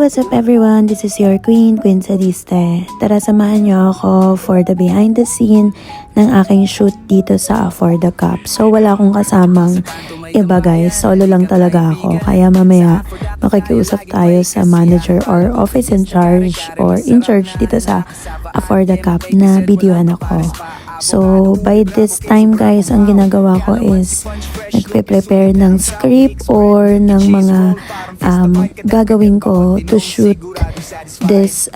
what's up everyone? This is your Queen Sadiste. Tara samahan niyo ako for the behind the scene ng aking shoot dito sa For the Cup. So wala akong kasamang iba guys, solo lang talaga ako. Kaya mamaya makikiusap tayo sa manager or office in charge or in charge dito sa For the Cup na videohan ako. So by this time guys, ang ginagawa ko is nagpe-prepare ng script or ng mga gagawin ko to shoot this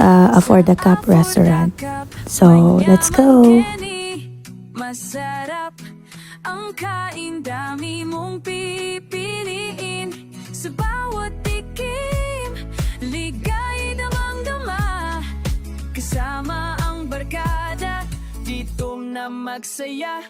For the Cup restaurant. So let's go! Masarap ang kain, dami mong pipiliin. Sa bawat tikim, ligay damang-dama. Kasama ang barkada, dito na magsaya.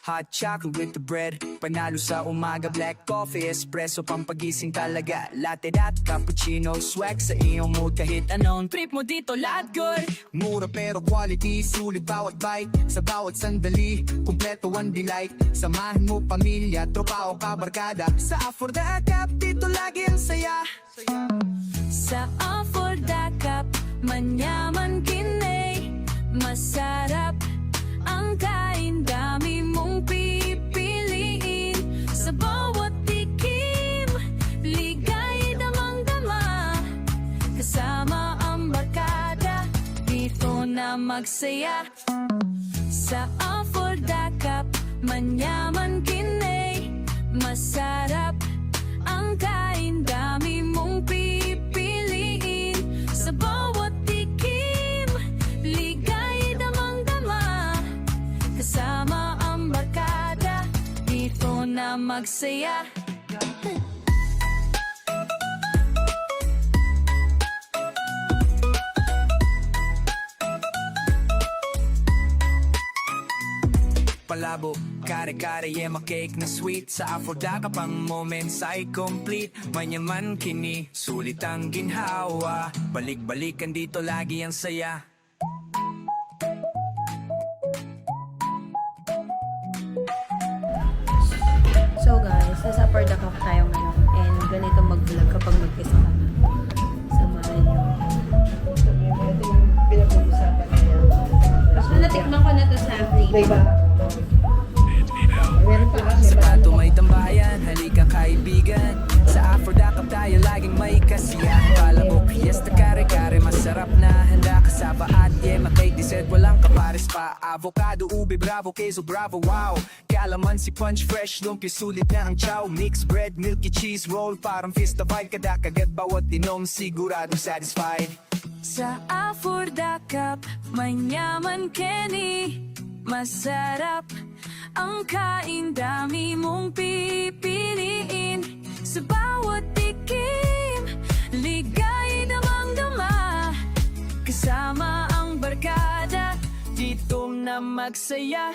Hot chocolate with the bread, panalo sa umaga. Black coffee, espresso, pampagising talaga. Latte at cappuccino, swag sa iyong mood kahit anong Trip mo dito, lahat good. mura pero quality, sulit bawat bite. Sa bawat sandali, kumpleto ang delight. Samahan mo pamilya, tropa o kabarkada. Sa For the Cup, dito lagi ang saya. Sa For the Cup, manyaman kinay. Masarap ang kain, dami mong pipiliin. Sa bawat tikim, ligay damang-dama. Kasama ang barkada, dito na magsaya. Sa For the Cup, manyaman kinay. Masarap ang kain, dami mong pipiliin. Sa bawat tikim, ligay damang-dama. Kasama ang barkada, dito na magsaya. Palabo, kare-kare, yema cake na sweet. Sa For the Cup ang moments ay complete. Manyaman kini, sulit ang ginhawa. Balik-balikan dito lagi ang saya. So guys, nasa For the Cup tayo ngayon and ganito mag-vlog kapag mag-isa ka na. Samahan niyo. So ito yung pinag-uusapan niya. So natikman ko na to sa free. Diba? Meron pa kasi Sa bato may tambayan, halika kaibigan. Sa For the Cup tayo laging may kasiyahan. Palabok, fiesta, kare-kare, masarap na handa. Kasaba at yema cake, dessert, walang kapares pa. Avocado, ube, bravo, queso, bravo, wow. Kalamansi, punch, fresh, lumpia, sulit na ang chow. Mixed bread, milky cheese roll, parang fiesta vibe. Kada kagat bawat inom, sigurado satisfied. Sa For the Cup, manyaman Kenny. Masarap ang kain, dami mong pipiliin. Sa bawat tikim, ligay damang-dama. Kasama ang barkada, dito na magsaya.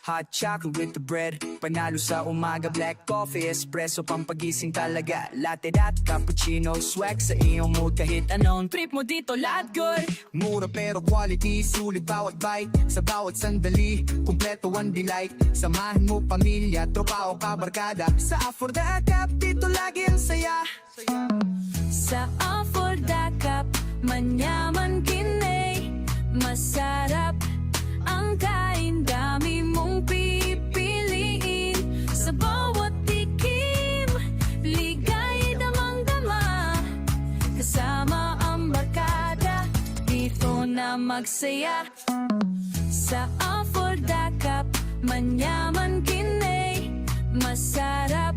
Hot chocolate with the bread, panalo sa umaga. Black coffee, espresso, pampagising talaga. Latte at cappuccino, swag sa iyong mood kahit anong Trip mo dito, lahat good. mura pero quality, sulit bawat bite. Sa bawat sandali, kumpleto ang delight. Samahan mo pamilya, tropa o kabarkada. Sa For the Cup, dito lagi ang saya. Sa For the Cup, manyaman kinay. Masarap ang kain, dami mong pipiliin. Sa bawat tikim, ligay damang-dama. Kasama ang barkada, dito na magsaya. Sa For the Cup, manyaman kinay. Masarap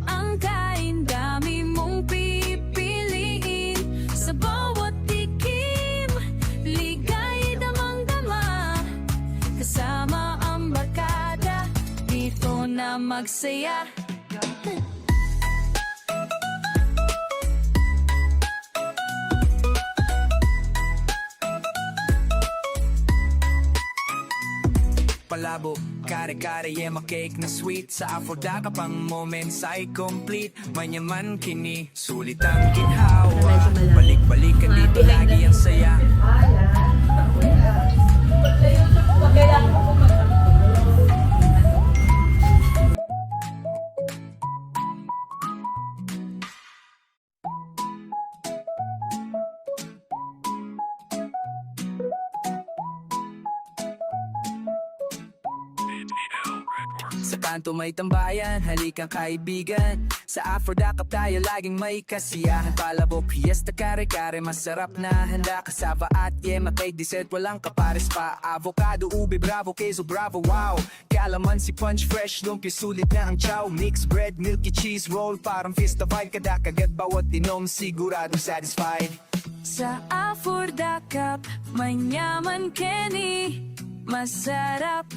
ang kain, dami mong pipiliin. Sa bawat tikim, ligay damang-dama. Kasama ang barkada, dito na magsaya. Palabo, kare-kare, yema cake na sweet. Sa aforda ka pang moments ay complete. Manyaman kini, sulit ang ginhawa. Balik-balikan dito lagi ang saya. Sa kanto may tambayan, halika kaibigan. Sa Aphrodite tayo laging may kasiyahan. Palabok, fiesta, kare-kare, masarap na handa. Kasaba at yema, cake, dessert, walang kapares pa. Avocado, ube, bravo, queso, bravo, wow. Kalamansi, punch, fresh, lumpia, sulit na ang chow. Mixed bread, milky cheese roll, parang fiesta vibe. Kada kagat bawat inom, siguradong satisfied. Sa Aphrodite manyaman Kenny, masarap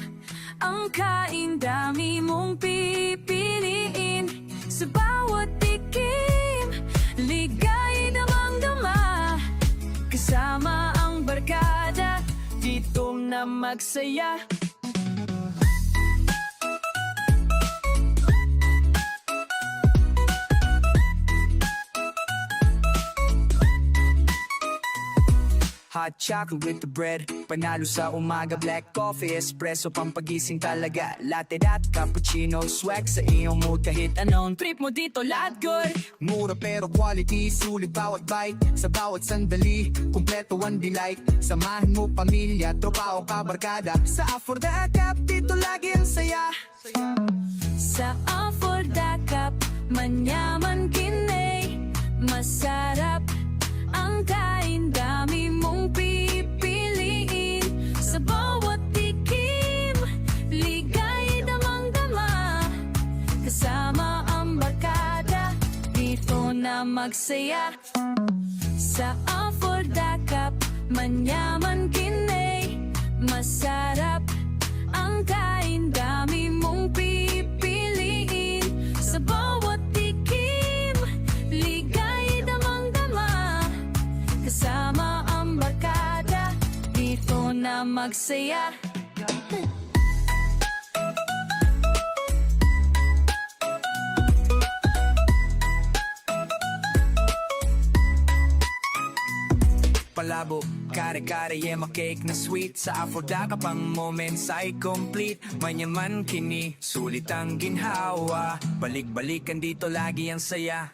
ang kain, dami mong pipiliin. Sa bawat tikim, ligay damang-dama. Kasama ang barkada, dito na magsaya. Hot chocolate with the bread, panalo sa umaga. Black coffee, espresso, pampagising talaga. Latte at cappuccino, swag sa iyong mood. Kahit anong trip mo dito, lahat good. Mura pero quality, sulit bawat bite. Sa bawat sandali, kumpleto ang delight. Samahan mo pamilya, tropa o kabarkada. Sa Aphrodite, dito lagi ang saya. Sa Aphrodite manyaman Kinay, masarap ang kain, dami mong pipiliin. Sa bawat tikim, ligay damang-dama. Kasama ang barkada, dito na magsaya. Sa Aphrodite manyaman Kinay, masarap ang kain, dami mong pipiliin. Sa bawat tikim, ligay damang-dama. Kasama ang barkada, dito na magsaya. Palabo, kare-kare, yema cake na sweet. Sa Aphrodite pang moments ay complete. Manyaman kini, sulit ang ginhawa. Balik-balikan dito lagi ang saya.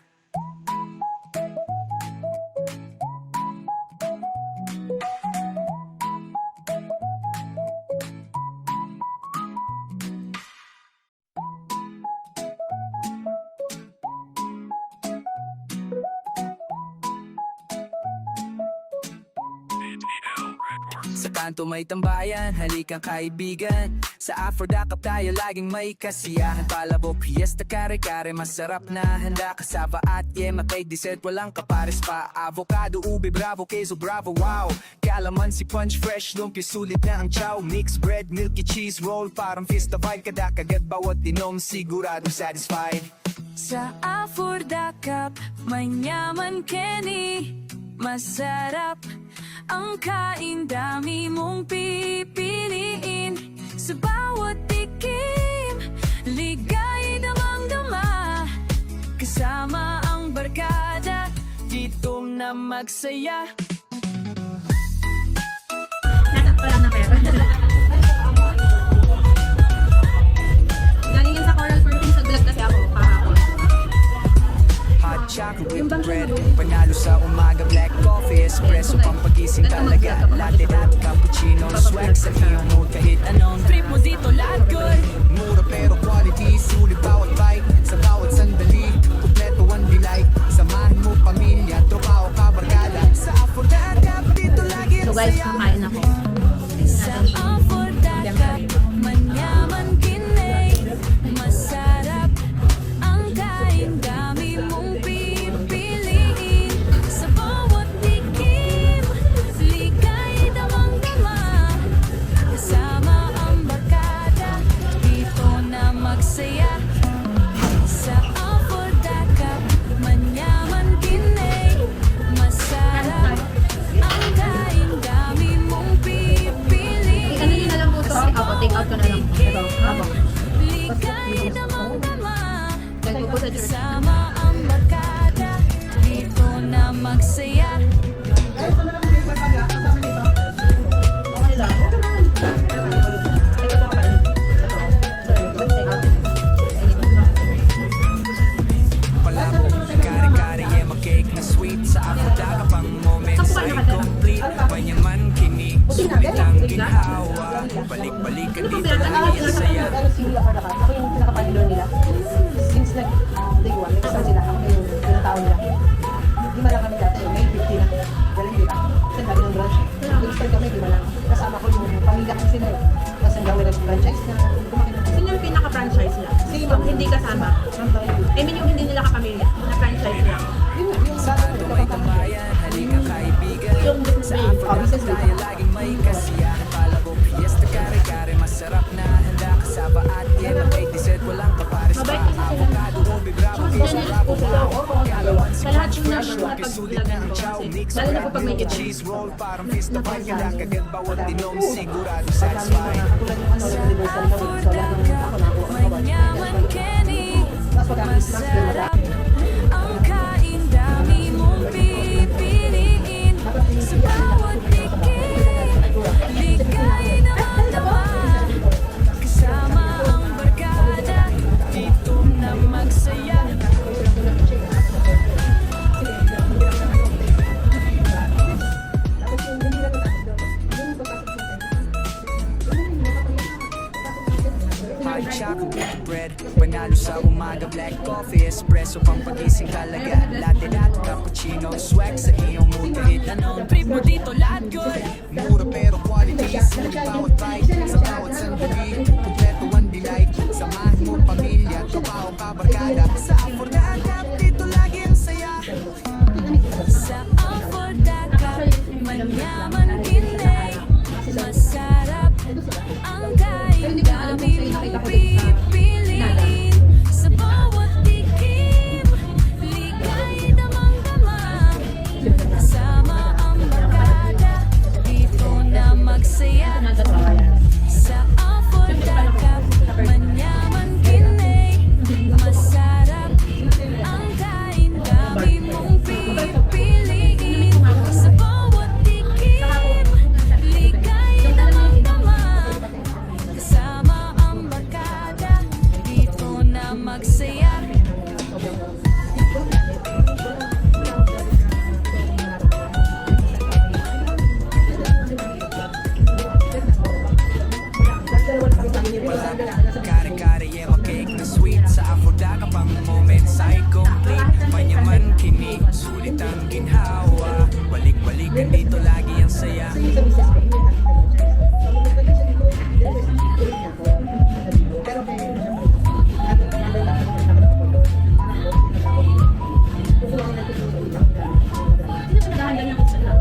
Sa kanto may tambayan, halika kaibigan. Sa Aphrodite tayo laging may kasiyahan. Palabok, fiesta, kare-kare, masarap na handa. Kasaba at yema, cake, dessert, walang kapares pa. Avocado, ube, bravo, queso, bravo, wow. Kalamansi, punch, fresh, lumpia, sulit na ang chow. Mixed bread, milky cheese roll, parang fiesta vibe. Kada kagat bawat inom, siguradong satisfied. Sa Aphrodite manyaman Kenny, masarap ang kain, dami mong pipiliin. Sa bawat tikim, ligay damang-dama. Kasama ang barkada, dito na magsaya. Nasakto lang na pero. Galing yan sa Coral Fortune sa vlog kasi ako kahapon. Hot chocolate with the bread, panalo sa umaga. Black coffee, espresso, pampagising talaga. Latte at cappuccino, swag sa iyong mood. Kahit anong trip mo dito, lahat good. Mura pero quality, sulit bawat bite. Sa bawat sandali, kumpleto ang delight. Samahan mo pamilya, tropa o kabarkada. Sa Aphrodite, dito lagi So ang guys, saya. kakain ako. Sa Aphrodite manyaman Kinay, masarap ang kain, dami mong pipiliin. Sa bawat tikim, ligay damang-dama. Kasama ang barkada, Ligay damang-dama Nagpo po sa church. Kasama ang barkada Dito na magsaya Palabok, kare-kare, yema cake na sweet. Sa afuda ka pang moments ay complete. Panyaman, kinig, sulit ang ginhawa. Balik-balik ka dito lagi ang saya. Ako yung pinaka-pioneer nila. Since day one, may kasama sila. Ako yung pinatao nila. Di ba lang kami dati, may 50 na. Galing dito. Kasi dami ng branch. Nag-start kami, di ba lang. Kasama ko yung pamilya kasi sila. Tapos ang gawin ng franchise na kumakita. Sino yung pinaka-franchise nila? Yung hindi kasama? I mean yung hindi nila kapamilya, na franchise lang. Tuway tambayan, halika kaibigan. Sa Aphrodite tayo laging may kasiyahan. Palabok, fiesta, kare-kare, masarap na handa. Kasaba at yema cake, dessert, walang kapares pa. Avocado, ube, bravo, queso, bravo, wow. Kalawan, si Sa lahat Punch yung Fresh, lumpia, sulit na ang chow. Mix, lalo na po pag may bread, event. cheese roll, parang fista pa kaya kagad bawat dinom, sigurado satisfied. Manyaman Kenny Masarap ang kain Dami mong pipiliin Sa bawat tikim Ligay damang-dama Kasama ang barkada Dito na magsaya Hot chocolate bread, panalo sa umaga, black coffee, espresso, pampagising talaga. Latte at cappuccino, swag sa iyong mood kahit anong trip mo dito, lahat good. Mura pero quality, sulit bawat bite, sa bawat sandali, kompleto ang delight. Samahan mo pamilya, tropa o kabarkada, sa Aphrodite, dito lagi ang saya. Sa Aphrodite Manyaman Pinay Masarap ang kain Dami mong pipiliin Sa bawat tikim Ligay damang-dama Kasama ang barkada Dito na magsaya Sa Aphrodite Manyaman Pinay Masarap ang kain Dami mong pipiliin Sa bawat tikim Ligay damang-dama Kasama ang barkada Dito na magsaya Kare-kare, yema cake na sweet. Sa Aphrodite ka pang moments ay complete. Panyaman, kinig, sulit ang ginhawa. Balik-balikan dito lagi ang saya. Sino ba naghahandle ng pizza lang?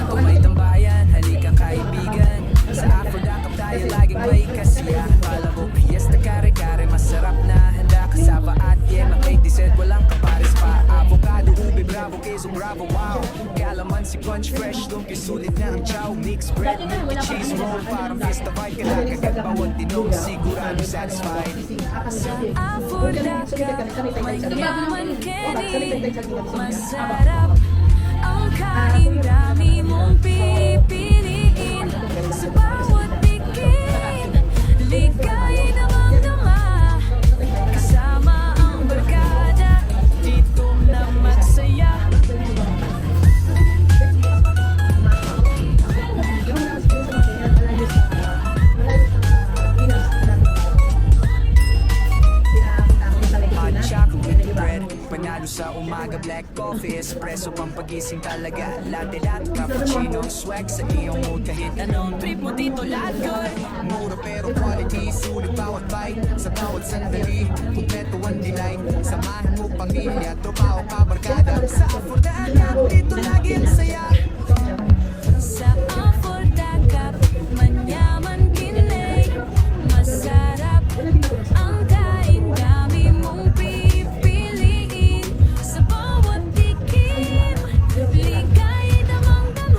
Tuway tambayan, halika kaibigan. Sa Aphrodite tayo laging may kasiyahan. Palabok, fiesta, kare-kare, masarap na handa. Kasaba at yema cake, dessert, walang kapares pa. Avocado, ube, bravo, queso, bravo, wow. Kalaman si Punch Fresh, lumpia, sulit na ang chow. Mix, bread, milk, cheese roll, parang fiesta vibe. Kagad bawat dinom, sigurado satisfied. Aphrodite Manyaman Kenny Masarap ang kain Dami mong pipiliin Sa bawat tikim Ligay damang-dama Kasama ang barkada Dito na magsaya Hot chocolate bread, panalo sa umaga, black coffee, espresso, pampagising talaga. Latte at cappuccino, swag sa iyong mood kahit anong trip mo dito, lahat good. Mura pero quality, sulit bawat bite, sa bawat sandali, kompleto ang delight. Samahan mo pamilya, tropa o kabarkada, sa Aphrodite, dito lagi ang saya. Sa Aphrodite Manyaman Pinay Masarap ang kain Dami mong pipiliin Sa bawat tikim Ligay damang-dama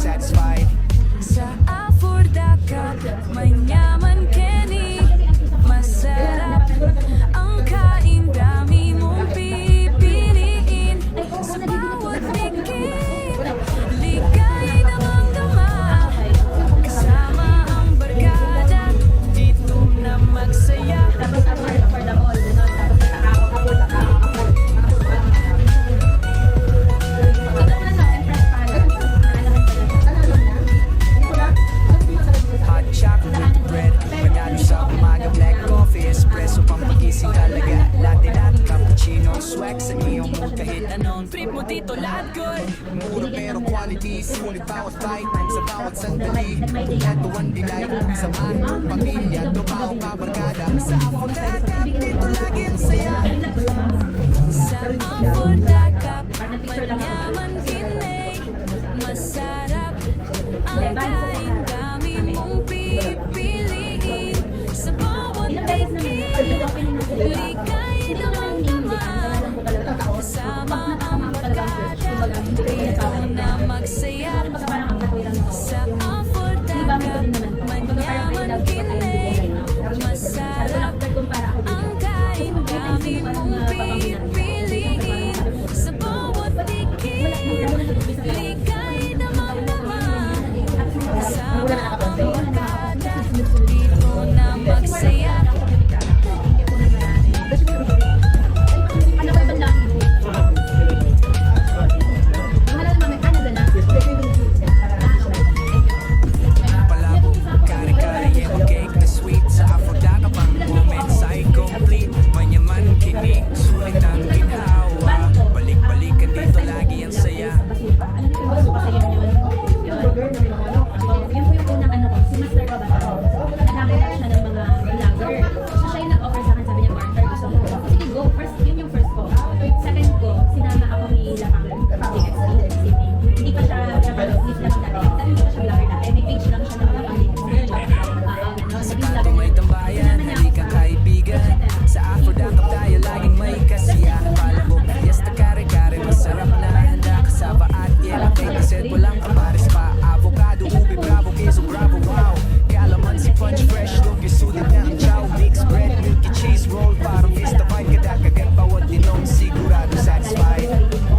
satisfied. Sa Aforda Cup, manyaman Kenny, masarap ang kain, dami mong pipiliin. Sa bawat tikim, ligay damang-dama, kasama ang barkada, dito na magsaya. Hot chocolate bread, panalo sa umaga, black coffee, espresso, pampagising talaga, latte at cappuccino, swag sa iyong mood kahit anong trip mo dito, lahat good. Mura pero quality, sulit bawat bite, sa bawat sandali, kompleto ang delight, samahan mo pamilya, tropa o kabarkada, sa Aforda dito lagi ang saya. Sa Aforda Cup, manyaman Pinay, masarap ang kain, dami mong pipiliin. Sa bawat tikim, ligay damang-dama, kasama ang barkada, dito na magsaya. Sa Aforda Cup, manyaman Pinay, masarap ang kain, dami mong pipiliin. Sa bawat tikim, ligay damang-dama, kasama ang barkada, dito na magsaya. Palabok, kare-kare, yellow cake na sweet, sa Aforda ka pang moments ay complete. Manyaman kinig, sulit ang ginhawa, balik-balikan dito lagi ang saya. Yun po yung unang ano ko, si Master ko ba siya? Nakakita siya ng mga vlogger. So siya yung nag-offer sa akin, sabi niya, Martha, gusto ko. Sige, go. First, yun yung first ko. Second ko, sinama ako ni Lapang DXP. Hindi pa siya napag-list lang dati. Dati hindi pa siya vlogger dati. May page lang siya na mga Sa kanto may tambayan, halika kaibigan, sa Aforda Cup tayo laging may kasiyahan. Palabok, fiesta, kare-kare, masarap na handa, kasaba at yelo, cake, dessert, walang kapares pa. Avocado, ube, bravo, queso, bravo, wow. Calamansi, punch, fresh, look, yung sulit na ang chow. Mixed bread, milky cheese roll, parang fiesta vibe, kada-kagat bawat dinong, sigurado satisfied.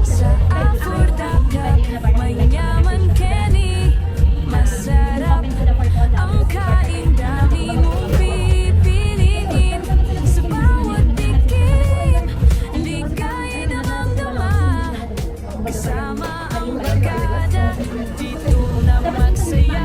Sa Aforda Cup, manyaman Kenny, masarap ang kain, dami mong pipiliin. Sa bawat tikim, ligay damang-dama, kasama ang barkada, dito na magsaya.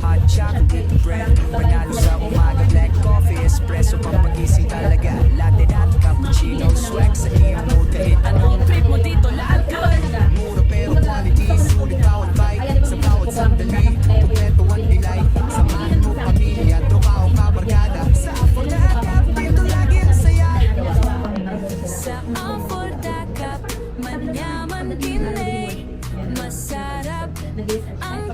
Hot chocolate bread, panalo sa umaga, black coffee, espresso, pampagising talaga, latte at cappuccino, swag sa iyong mood kahit anong trip mo dito, lahat good. Mura pero quality, sulit bawat bite, sa bawat sandali, kompleto ang delight, samahan mo pamilya, tropa o kabarkada, sa Aforda dito lagi ang saya. Sa Aforda Cup, manyaman Pinay, masarap ang